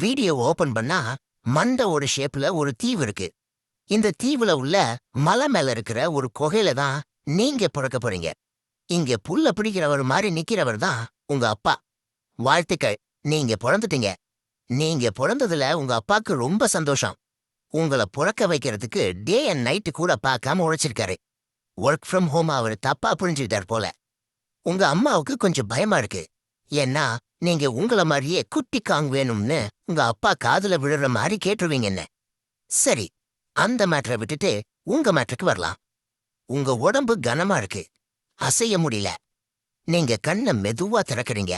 Video open பண்ணா மண்டவோட ஷேப்ல ஒரு தீவு இருக்கு. இந்த தீவுல உள்ள மலை மேல இருக்கிற ஒரு குகையில தான் நீங்க பிறக்க போறீங்க. இங்க புல்ல பிடிக்கிறவர் மாதிரி நிக்கிறவர் தான் உங்க அப்பா. வாழ்த்துக்கள், நீங்க பிறந்துட்டீங்க. நீங்க பிறந்ததுல உங்க அப்பாக்கு ரொம்ப சந்தோஷம். உங்களை பிறக்க வைக்கிறதுக்கு டே அண்ட் நைட்டு கூட பார்க்காம உழைச்சிருக்காரு. ஒர்க் ஃப்ரம் ஹோம் அவர் தப்பா புரிஞ்சுக்கிட்டார் போல. உங்க அம்மாவுக்கு கொஞ்சம் பயமா இருக்கு. ஏன்னா நீங்க உங்கள மாதிரியே குட்டி காங் வேணும்னு உங்க அப்பா காதுல விழுற மாதிரி கேட்டுருவீங்க என்ன. சரி, அந்த மேட்டரை விட்டுட்டு உங்க மேட்டருக்கு வரலாம். உங்க உடம்பு கனமா இருக்கு, அசைய முடியல. நீங்க கண்ணை மெதுவா திறக்கறீங்க.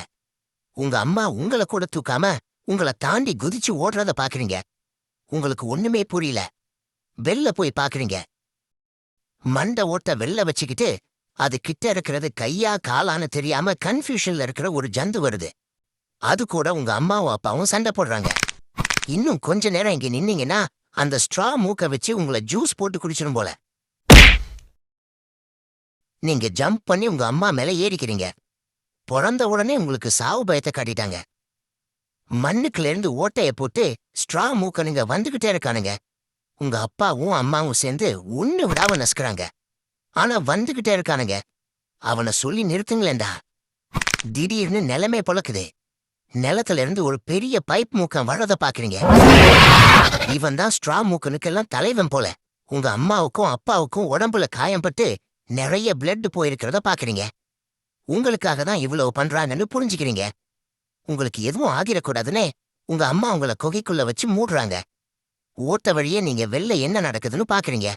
உங்க அம்மா உங்களை கூட தூக்காம உங்களை தாண்டி குதிச்சு ஓடுறத பாக்குறீங்க. உங்களுக்கு ஒண்ணுமே புரியல. வெளில போய் பாக்குறீங்க. மண்டை ஓட்ட வெளில வச்சுக்கிட்டு அது கிட்ட இருக்கிறது கையா காலான்னு தெரியாம கன்ஃபியூஷன்ல இருக்கிற ஒரு ஜந்து வருது. அது கூட உங்க அம்மாவும் அப்பாவும் சண்டை போடுறாங்க. இன்னும் கொஞ்ச நேரம் இங்க நின்னீங்கன்னா அந்த ஸ்ட்ரா மூக்க வச்சு உங்களை ஜூஸ் போட்டு குடிச்சிடும் போல. நீங்க ஜம்ப் பண்ணி உங்க அம்மா மேல ஏறிக்கிறீங்க. பிறந்த உடனே உங்களுக்கு சாவு பயத்தை காட்டிட்டாங்க. மண்ணுக்குல இருந்து ஓட்டைய போட்டு ஸ்ட்ரா மூக்கனுங்க வந்துகிட்டே இருக்கானுங்க. உங்க அப்பாவும் அம்மாவும் சேர்ந்து ஒண்ணு விடாம நசுக்குறாங்க. ஆனா வந்துகிட்டே இருக்கானுங்க. அவனை சொல்லி நிறுத்துங்களேண்டா. திடீர்னு நிலமே பொழக்குது. நிலத்துல இருந்து ஒரு பெரிய பைப் மூக்கம் வர்றத பாக்குறீங்க. இவன் தான் ஸ்ட்ரா மூக்கனுக்கெல்லாம் தலைவன் போல. உங்க அம்மாவுக்கும் அப்பாவுக்கும் உடம்புல காயம்பட்டு நிறைய பிளட் போயிருக்கிறத பாக்குறீங்க. உங்களுக்காக தான் இவ்வளவு பண்றாங்கன்னு புரிஞ்சுக்கிறீங்க. உங்களுக்கு எதுவும் ஆகிடக்கூடாதுன்னு உங்க அம்மா உங்களை குகைக்குள்ள வச்சு மூடுறாங்க. ஓட்ட வழியே நீங்க வெளில என்ன நடக்குதுன்னு பாக்குறீங்க.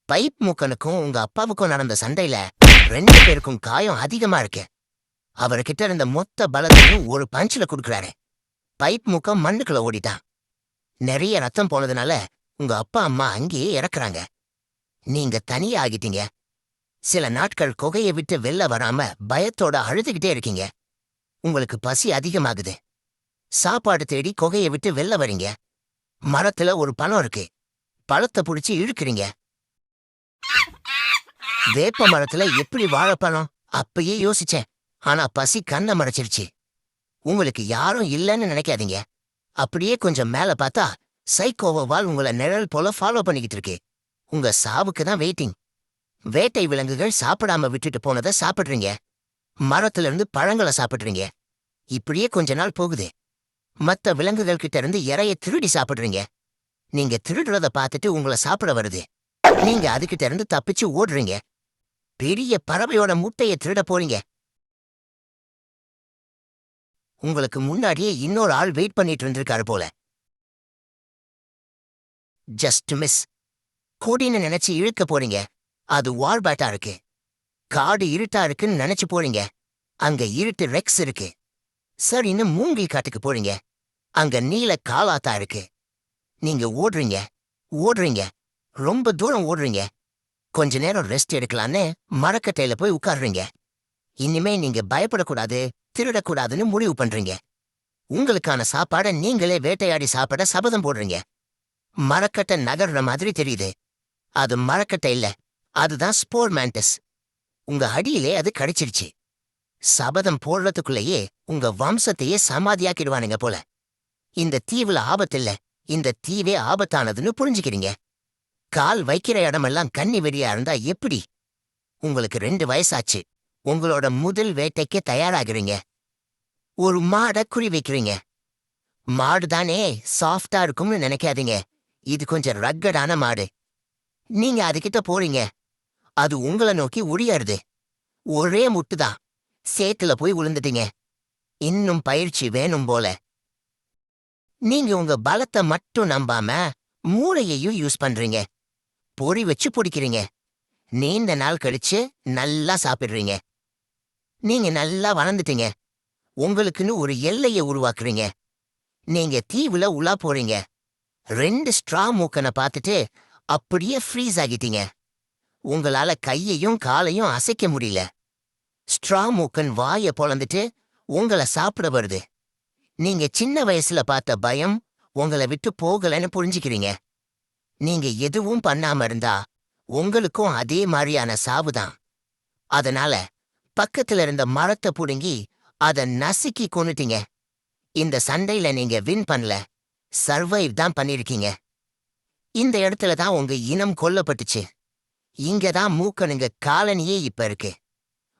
பைப் மூக்கனுக்கும் உங்க அப்பாவுக்கும் நடந்த சண்டையில 2 பேருக்கும் காயம் அதிகமா இருக்கு. அவர்கிட்ட இருந்த மொத்த பலத்தையும் ஒரு பஞ்சில குடுக்குறாரு. பைப் மூக்கம் மண்ணுக்குள்ள ஓடிட்டான். நிறைய ரத்தம் போனதுனால உங்க அப்பா அம்மா அங்கேயே இறக்குறாங்க. நீங்க தனியா ஆகிட்டீங்க. சில நாட்கள் குகையை விட்டு வெளில வராம பயத்தோட அழுதுகிட்டே இருக்கீங்க. உங்களுக்கு பசி அதிகமாகுது. சாப்பாடு தேடி குகையை விட்டு வெளில வரீங்க. மரத்துல ஒரு பழம் இருக்கு. பழத்தை புடிச்சு இழுக்கிறீங்க. வேப்ப மரத்துல எப்படி வாழைப்பழம் அப்பயே யோசிச்சேன். ஆனா பசி கண்ணை மறைச்சிருச்சு. உங்களுக்கு யாரும் இல்லைன்னு நினைக்காதீங்க. அப்படியே கொஞ்சம் மேல பார்த்தா சைக்கோவால் உங்களை நிழல் போல ஃபாலோ பண்ணிக்கிட்டு இருக்கு. உங்க சாவுக்கு தான் வெயிட்டிங். வேட்டை விலங்குகள் சாப்பிடாம விட்டுட்டு போனதை சாப்பிடுறீங்க. மரத்துல இருந்து பழங்களை சாப்பிடுறீங்க. இப்படியே கொஞ்ச நாள் போகுது. மத்த விலங்குகள் கிட்ட இருந்து இறைய திருடி சாப்பிடுறீங்க. நீங்க திருடுறத பார்த்துட்டு உங்களை சாப்பிட வருது. நீங்க அதுகிட்ட இருந்து தப்பிச்சு ஓடுறீங்க. பெரிய பறவையோட முட்டைய திருட போறீங்க. உங்களுக்கு முன்னாடியே இன்னொரு ஆள் வெயிட் பண்ணிட்டு இருந்திருக்காரு போல. Just miss. கொடின்னு நினைச்சு இழுக்க போறீங்க. அது வால்பேட்டா இருக்கு. காடு இருட்டா இருக்குன்னு நினைச்சு போறீங்க. அங்க இருட்டு ரெக்ஸ் இருக்கு. சரின்னு மூங்கில் காட்டுக்கு போறீங்க. அங்க நீல காலாத்தா இருக்கு. நீங்க ஓடுறீங்க ஓடுறீங்க, ரொம்ப தூரம் ஓடுறீங்க. கொஞ்ச நேரம் ரெஸ்ட் எடுக்கலான்னு மரக்கட்டையில போய் உட்காடுறீங்க. இனிமே நீங்க பயப்படக்கூடாது, திருடக்கூடாதுன்னு முடிவு பண்றீங்க. உங்களுக்கான சாப்பாடை நீங்களே வேட்டையாடி சாப்பிட சபதம் போடுறீங்க. மரக்கட்டை நகர்ற மாதிரி தெரியுது. அது மரக்கட்டை இல்ல, அதுதான் ஸ்போர் மேண்டஸ். உங்க அடியிலே அது கடிச்சிருச்சு. சபதம் போடுறதுக்குள்ளேயே உங்க வம்சத்தையே சமாதியாக்கிடுவானுங்க போல. இந்த தீவுல ஆபத்தில்ல, இந்த தீவே ஆபத்தானதுன்னு புரிஞ்சுக்கிறீங்க. கால் வைக்கிற இடமெல்லாம் கன்னி வெடியா இருந்தா எப்படி? உங்களுக்கு 2 வயசாச்சு. உங்களோட முதல் வேட்டைக்கு தயாராகிறீங்க. ஒரு மாடை குறி வைக்கிறீங்க. மாடுதானே சாஃப்டா இருக்கும்னு நினைக்காதீங்க. இது கொஞ்சம் ரக்கடான மாடு. நீங்க அதுகிட்ட போறீங்க. அது உங்களை நோக்கி உடையாருது. ஒரே முட்டுதான். சேத்துல போய் விழுந்துட்டீங்க. இன்னும் பயிற்சி வேணும் போல. நீங்க உங்க பலத்தை மட்டும் நம்பாம மூளையையும் யூஸ் பண்றீங்க. பொறி வச்சு பிடிக்கிறீங்க. நீண்ட நாள் கழிச்சு நல்லா சாப்பிடுறீங்க. நீங்க நல்லா வளர்ந்துட்டீங்க. உங்களுக்குன்னு ஒரு எல்லையை உருவாக்குறீங்க. நீங்க தீவுல உலா போறீங்க. 2 ஸ்ட்ரா மூக்கனை பார்த்துட்டு அப்படியே ஃப்ரீஸ் ஆகிட்டீங்க. உங்களால கையையும் காலையும் அசைக்க முடியல. ஸ்ட்ரா மூக்கன் வாய பொளந்துட்டு உங்களை சாப்பிட வருது. நீங்க சின்ன வயசுல பார்த்த பயம் உங்களை விட்டு போகலன்னு புரிஞ்சுக்கிறீங்க. நீங்க எதுவும் பண்ணாம இருந்தா உங்களுக்கும் அதே மாதிரியான சாவுதான். அதனால பக்கத்துல இருந்த மரத்தை புடுங்கி அத நசுக்கி கொன்னுட்டீங்க. இந்த சண்டையில நீங்க வின் பண்ணல, சர்வைவ் தான் பண்ணிருக்கீங்க. இந்த இடத்துல தான் உங்க இனம் கொல்லப்பட்டுச்சு. இங்க தான் மூக்கனுங்க காலனியே இப்ப இருக்கு.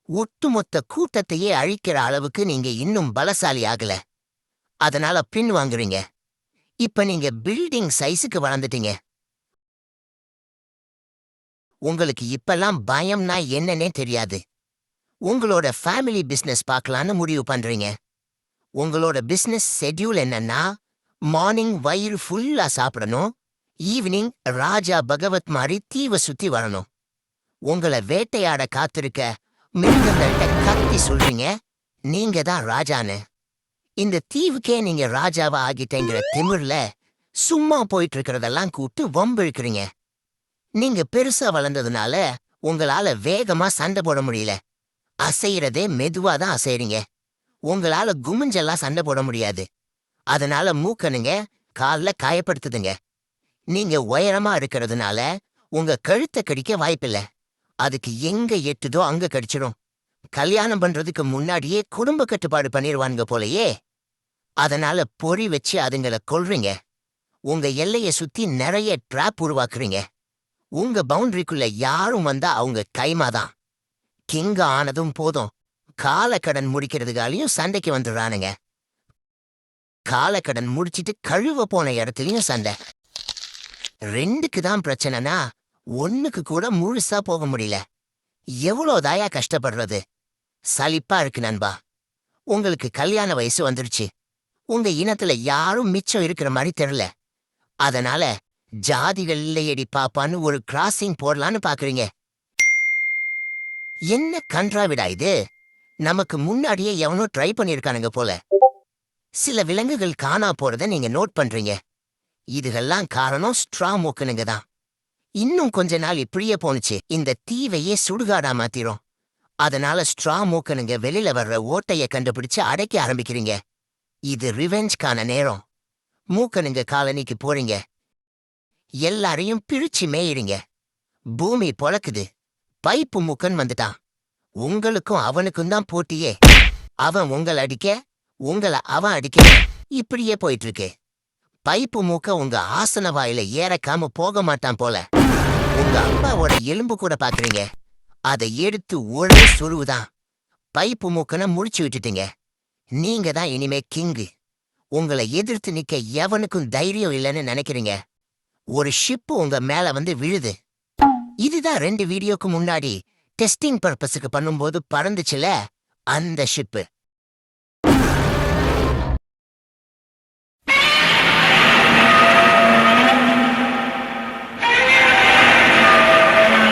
ஒட்டுமொத்த கூட்டத்தையே அழிக்கிற அளவுக்கு நீங்க இன்னும் பலசாலி ஆகல. அதனால பின் வாங்குறீங்க. இப்ப நீங்க பில்டிங் சைஸுக்கு வளர்ந்துட்டீங்க. உங்களுக்கு இப்பெல்லாம் பயம்னா என்னன்னே தெரியாது. உங்களோட ஃபேமிலி பிசினஸ் பார்க்கலான்னு முடிவு பண்றீங்க. உங்களோட பிசினஸ் ஷெட்யூல் என்னன்னா, மார்னிங் வயிறு ஃபுல்லா சாப்பிடணும், ஈவினிங் ராஜா பகவத் மாதிரி தீவை சுத்தி வரணும். உங்களை வேட்டையாட காத்திருக்க மிருகங்கள்ட்ட கத்தி சொல்றீங்க நீங்க தான் ராஜான்னு. இந்த தீவுக்கே நீங்க ராஜாவா ஆகிட்டேங்கிற திமிர்ல சும்மா போயிட்டு இருக்கிறதெல்லாம் கூப்பிட்டு வம்பிழுக்கிறீங்க. நீங்க பெருசா வளர்ந்ததுனால உங்களால வேகமா சண்டை போட முடியல. அசைறதே மெதுவா தான் அசைறீங்க. உங்களால குமிஞ்செல்லாம் சண்டை போட முடியாது. அதனால மூக்கனுங்க கால்ல காயப்படுத்துதுங்க. நீங்க உயரமா இருக்கிறதுனால உங்க கழுத்தை கடிக்க வாய்ப்பில்ல. அதுக்கு எங்க எட்டுதோ அங்க கடிச்சிடும். கல்யாணம் பண்றதுக்கு முன்னாடியே குடும்ப கட்டுப்பாடு பண்ணிருவானுங்க போலயே. அதனால பொறி வச்சு அதுங்களை கொல்றீங்க. உங்க எல்லைய சுத்தி நிறைய ட்ராப் உருவாக்குறீங்க. உங்க பவுண்டரிக்குள்ள யாரும் வந்தா அவங்க கைமாதான். கிங்க ஆனதும் போதும், காலக்கடன் முடிக்கிறதுக்காலையும் சண்டைக்கு வந்துடுறானுங்க. காலக்கடன் முடிச்சிட்டு கழுவ போன இடத்துலயும் சண்டை. ரெண்டுக்கு தான் பிரச்சனைனா ஒண்ணுக்கு கூட முழுசா போக முடியல. எவ்வளோ தாயா கஷ்டப்படுறது. சலிப்பா இருக்கு நண்பா. உங்களுக்கு கல்யாண வயசு வந்துருச்சு. உங்க இனத்துல யாரும் மிச்சம் இருக்கிற மாதிரி தெரியல. அதனால ஜாதிகள் இல்லையடி பாப்பான்னு ஒரு கிராசிங் போடலான்னு பாக்குறீங்க. என்ன கன்றாவிடா இது. நமக்கு முன்னாடியே எவனோ ட்ரை பண்ணிருக்கானுங்க போல. சில விலங்குகள் காணா போறத நீங்க நோட் பண்றீங்க. இதுகெல்லாம் காரணம் ஸ்ட்ரா மூக்கனுங்க தான். இன்னும் கொஞ்ச நாள் இப்படியே போனுச்சு இந்த தீவையே சுடுகாடா மாத்திரும். அதனால ஸ்ட்ரா மூக்கனுங்க வெளியில வர்ற ஓட்டைய கண்டுபிடிச்சு அடைக்க ஆரம்பிக்கிறீங்க. இது ரிவெஞ்ச்கான நேரம். மூக்கனுங்க காலனிக்கு போறீங்க. எல்லாரையும் பிரிச்சு மேயிறீங்க. பூமி பொழக்குது. பைப்பு மூக்கன் வந்துட்டான். உங்களுக்கும் அவனுக்கும் தான் போட்டியே. அவன் உங்களை அடிக்க, உங்களை அவன் அடிக்க, இப்படியே போயிட்டு இருக்கு. பைப்பு மூக்க உங்க ஆசன வாயில ஏறக்காம போக மாட்டான் போல. உங்க அப்பாவோட எலும்பு கூட பாக்குறீங்க. அதை எடுத்து ஒரே சுருவுதான். பைப்பு மூக்கனை முடிச்சு விட்டுட்டீங்க. நீங்க தான் இனிமே கிங்கு. உங்களை எதிர்த்து நிக்க எவனுக்கும் தைரியம் இல்லைன்னு நினைக்கிறீங்க. ஒரு ஷிப்பு உங்க மேல வந்து விழுது. இதுதான் 2 வீடியோக்கு முன்னாடி டெஸ்டிங் பர்பஸுக்கு பண்ணும்போது பறந்துச்சுல, அந்த ஷிப்பு.